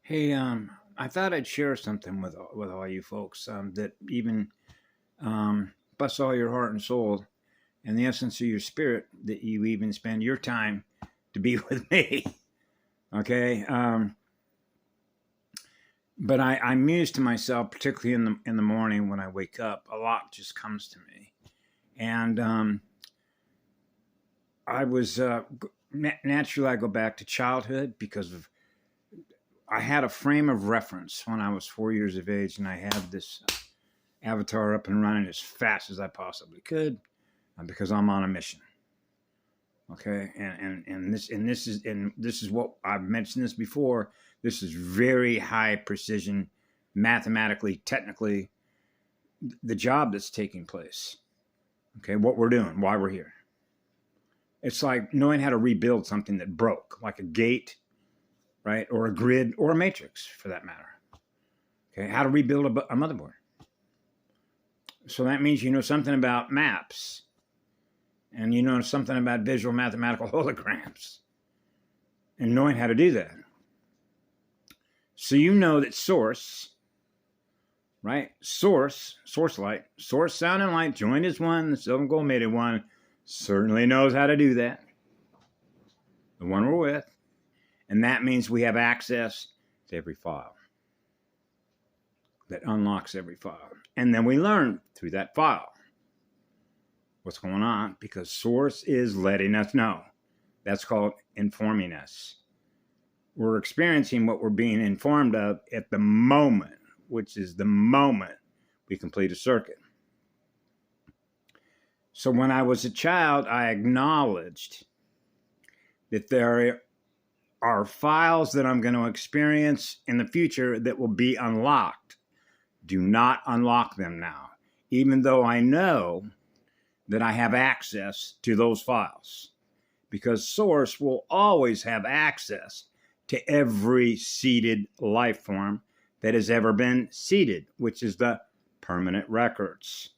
Hey, I thought I'd share something with all you folks that even bless all your heart and soul and the essence of your spirit that you even spend your time to be with me. Okay, but I muse to myself, particularly in the morning when I wake up. A lot just comes to me, and I was naturally I go back to childhood because of I had a frame of reference when I was 4 years of age, and I had this avatar up and running as fast as I possibly could because I'm on a mission. Okay, and this is what I've mentioned this before. This is very high precision, mathematically, technically, the job that's taking place. Okay, what we're doing, why we're here. It's like knowing how to rebuild something that broke, like a gate, right, or a grid, or a matrix, for that matter. Okay, how to rebuild a motherboard. So that means you know something about maps, and you know something about visual mathematical holograms, and knowing how to do that. So you know that source, right? Source light, source, sound, and light joined as one. The silver and gold made it one. Certainly knows how to do that. The one we're with. And that means we have access to every file. That unlocks every file. And then we learn through that file what's going on, because source is letting us know. That's called informing us. We're experiencing what we're being informed of at the moment, which is the moment we complete a circuit. So when I was a child, I acknowledged that there are files that I'm going to experience in the future that will be unlocked. Do not unlock them now, even though I know that I have access to those files, because source will always have access to every seeded life form that has ever been seeded, which is the permanent records.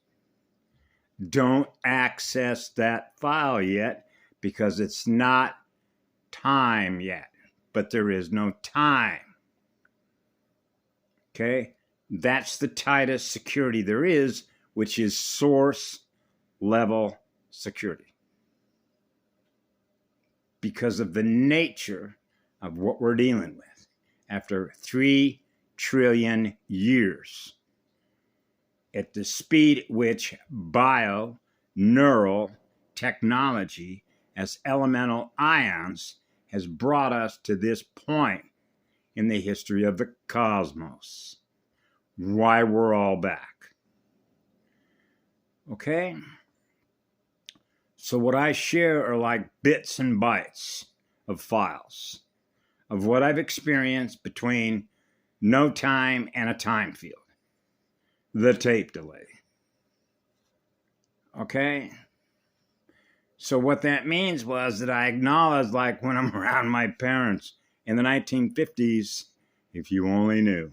Don't access that file yet because it's not time yet, but there is no time. Okay? That's the tightest security there is, which is source level security. Because of the nature of what we're dealing with after 3 trillion years, at the speed at which neural technology as elemental ions has brought us to this point in the history of the cosmos. Why we're all back. Okay? So what I share are like bits and bytes of files of what I've experienced between no time and a time field. The tape delay. Okay? So what that means was that I acknowledged, like when I'm around my parents in the 1950s, if you only knew.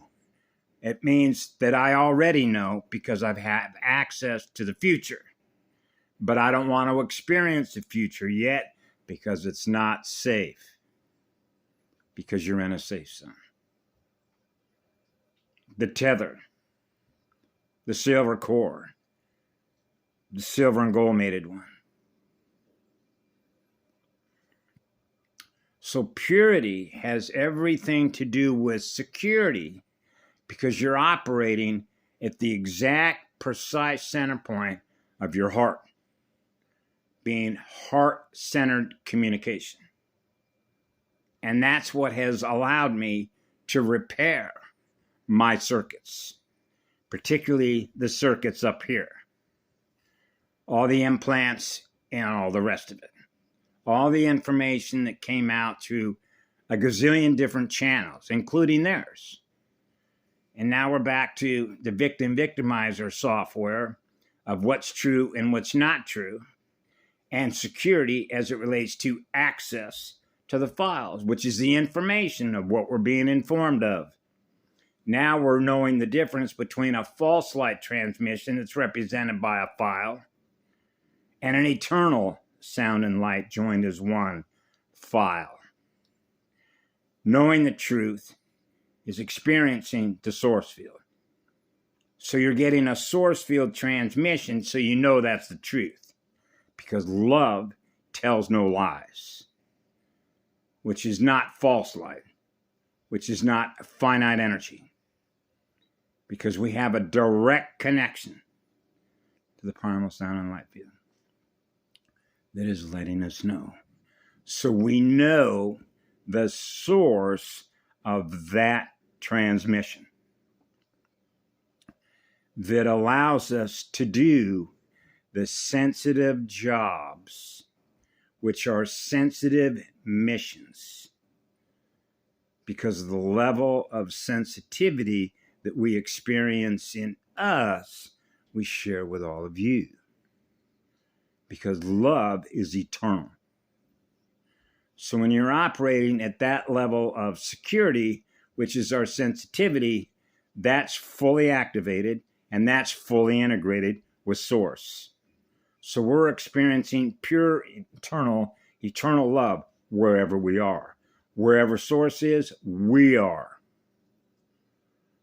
It means that I already know because I've had access to the future. But I don't want to experience the future yet because it's not safe. Because you're in a safe zone. The tether. The silver core. The silver and gold mated one. So purity has everything to do with security, because you're operating at the exact precise center point of your heart, being heart-centered communication. And that's what has allowed me to repair my circuits, particularly the circuits up here, all the implants and all the rest of it, all the information that came out through a gazillion different channels, including theirs. And now we're back to the victim-victimizer software of what's true and what's not true, and security as it relates to access to the files, which is the information of what we're being informed of. Now we're knowing the difference between a false light transmission that's represented by a file and an eternal sound and light joined as one file. Knowing the truth is experiencing the source field. So you're getting a source field transmission, so you know that's the truth. Because love tells no lies, which is not false light, which is not finite energy. Because we have a direct connection to the primal sound and light field that is letting us know. So we know the source of that transmission that allows us to do the sensitive jobs, which are sensitive missions, because of the level of sensitivity that we experience in us, we share with all of you. Because love is eternal. So when you're operating at that level of security, which is our sensitivity, that's fully activated and that's fully integrated with source. So we're experiencing pure, eternal love wherever we are. Wherever source is, we are.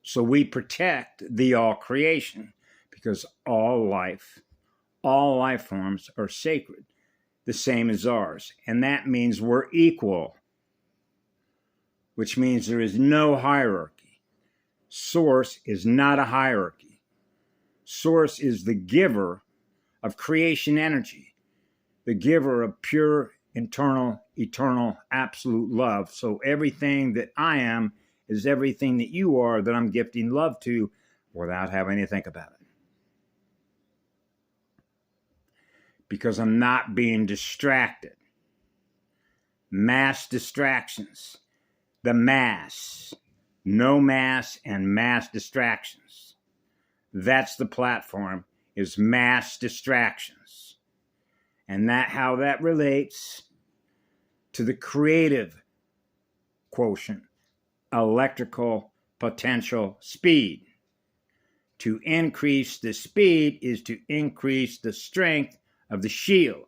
So we protect the all creation because all life forms are sacred, the same as ours. And that means we're equal, which means there is no hierarchy. Source is not a hierarchy. Source is the giver of creation energy, the giver of pure, internal, eternal, absolute love. So everything that I am is everything that you are that I'm gifting love to without having to think about it. Because I'm not being distracted. Mass distractions. The mass. No mass and mass distractions. That's the platform, is mass distractions. And how that relates to the creative quotient, electrical potential speed. To increase the speed is to increase the strength of the shield,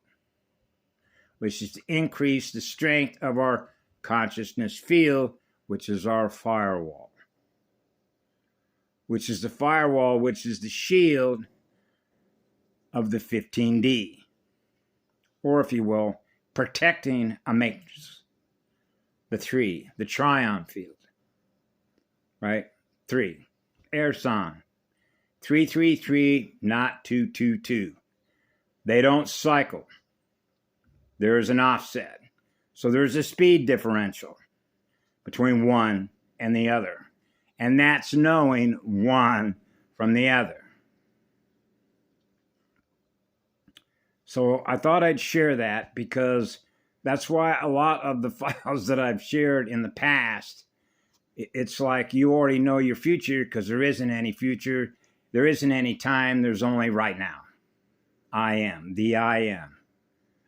which is to increase the strength of our consciousness field, which is our firewall, which is the firewall, which is the shield of the 15D, or if you will, protecting a matrix, the 3, the trion field, right? 3, air sign, 333, not 222. They don't cycle. There is an offset. So there's a speed differential between one and the other. And that's knowing one from the other. So I thought I'd share that because that's why a lot of the files that I've shared in the past, it's like you already know your future because there isn't any future. There isn't any time. There's only right now. I am, the I am.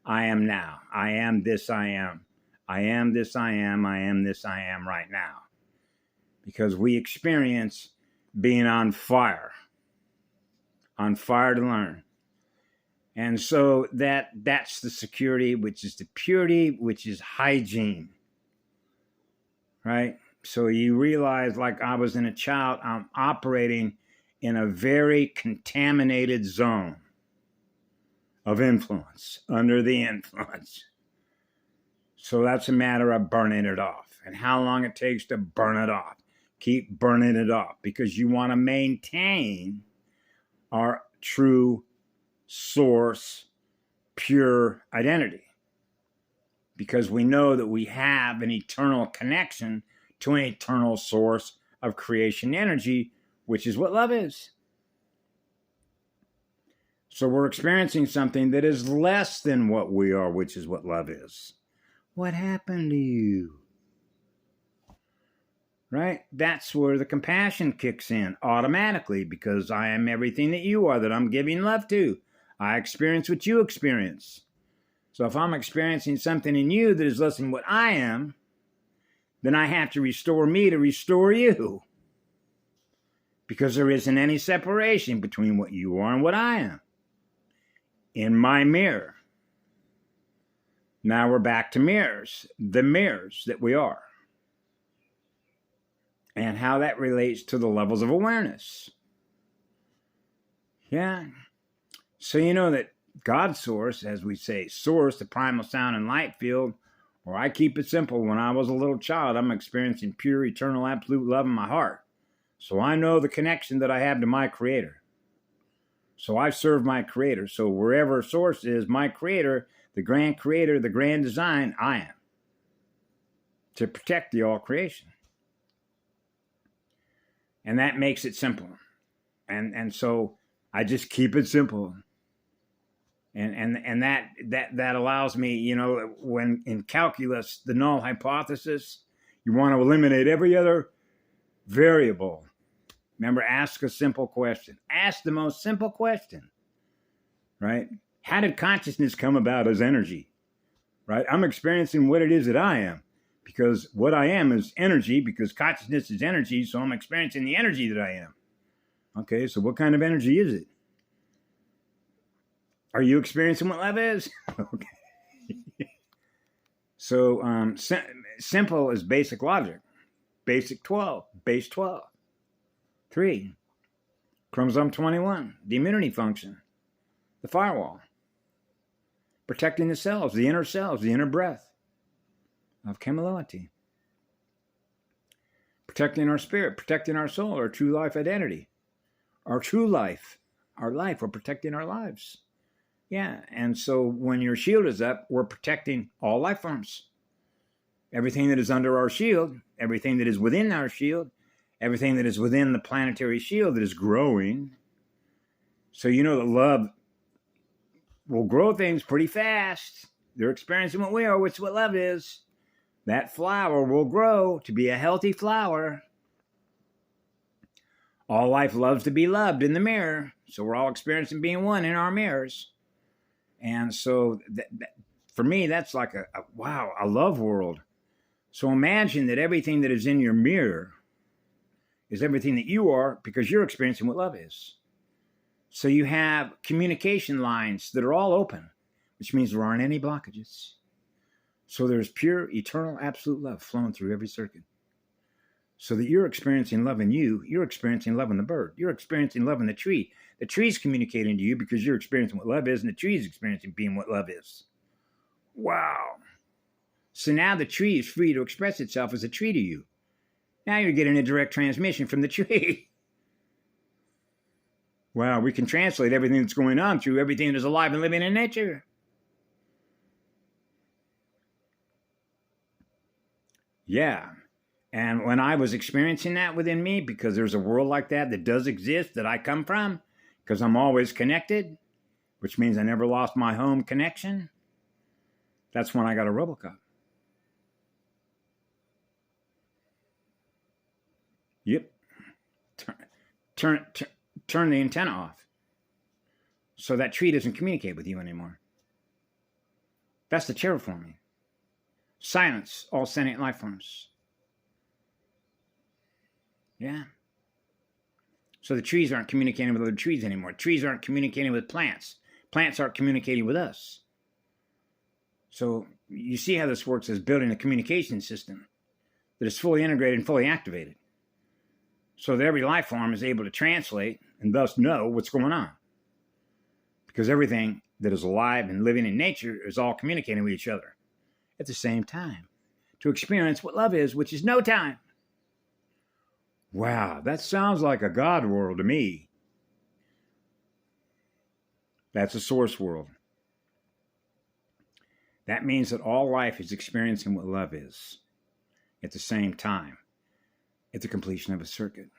I am now. I am this I am. I am this I am. I am this I am right now. Because we experience being on fire to learn. And so that's the security, which is the purity, which is hygiene. Right? So you realize, like I was in a child, I'm operating in a very contaminated zone of influence, under the influence. So that's a matter of burning it off and how long it takes to burn it off. Keep burning it off because you want to maintain our true source, pure identity. Because we know that we have an eternal connection to an eternal source of creation energy, which is what love is. So we're experiencing something that is less than what we are, which is what love is. What happened to you? Right? That's where the compassion kicks in automatically because I am everything that you are, that I'm giving love to. I experience what you experience. So if I'm experiencing something in you that is less than what I am, then I have to restore me to restore you. Because there isn't any separation between what you are and what I am. In my mirror. Now we're back to mirrors, the mirrors that we are. and how that relates to the levels of awareness. Yeah. So you know that God source, as we say, source, the primal sound and light field, or I keep it simple, when I was a little child, I'm experiencing pure, eternal, absolute love in my heart. So I know the connection that I have to my Creator. So I serve my Creator. So wherever source is, my Creator, the grand Creator, the grand design, I am. To protect the all creation. And that makes it simple. And so I just keep it simple. And that allows me, you know, when in calculus, the null hypothesis, you want to eliminate every other variable. Remember, ask a simple question. Ask the most simple question, right? How did consciousness come about as energy, right? I'm experiencing what it is that I am, because what I am is energy, because consciousness is energy, so I'm experiencing the energy that I am. Okay, so what kind of energy is it? Are you experiencing what love is? Okay. So simple is basic logic. Basic 12, base 12. 3, chromosome 21, the immunity function, the firewall, protecting the cells, the inner breath of chemility, protecting our spirit, protecting our soul, our true life identity, our true life, we're protecting our lives. Yeah, and so when your shield is up, we're protecting all life forms. Everything that is under our shield, everything that is within our shield, everything that is within the planetary shield that is growing. So you know that love will grow things pretty fast. They're experiencing what we are, which is what love is. That flower will grow to be a healthy flower. All life loves to be loved in the mirror. So we're all experiencing being one in our mirrors. And so for me, that's like a love world. So imagine that everything that is in your mirror is everything that you are, because you're experiencing what love is. So you have communication lines that are all open, which means there aren't any blockages. So there's pure, eternal, absolute love flowing through every circuit. So that you're experiencing love in you, you're experiencing love in the bird, you're experiencing love in the tree. The tree's communicating to you because you're experiencing what love is, and the tree's experiencing being what love is. Wow. So now the tree is free to express itself as a tree to you. Now you're getting a direct transmission from the tree. Wow, we can translate everything that's going on through everything that is alive and living in nature. Yeah. And when I was experiencing that within me, because there's a world like that does exist, that I come from, because I'm always connected, which means I never lost my home connection, that's when I got a Robocop. Yep. Turn the antenna off. So that tree doesn't communicate with you anymore. That's the terraforming. Silence all sentient life forms. Yeah. So the trees aren't communicating with other trees anymore. Trees aren't communicating with plants. Plants aren't communicating with us. So you see how this works as building a communication system that is fully integrated and fully activated. So that every life form is able to translate and thus know what's going on. Because everything that is alive and living in nature is all communicating with each other at the same time to experience what love is, which is no time. Wow, that sounds like a God world to me. That's a source world. That means that all life is experiencing what love is at the same time, at the completion of a circuit,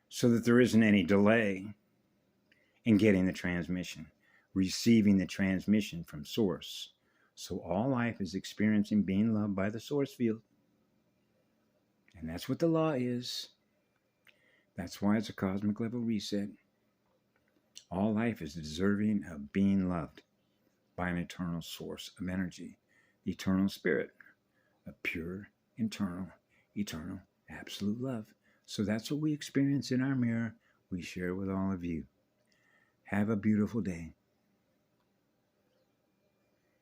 so that there isn't any delay in getting the transmission, receiving the transmission from source. So all life is experiencing being loved by the source field. And that's what the law is. That's why it's a cosmic level reset. All life is deserving of being loved by an eternal source of energy, the eternal spirit of pure, eternal, absolute love. So that's what we experience in our mirror. We share with all of you. Have a beautiful day.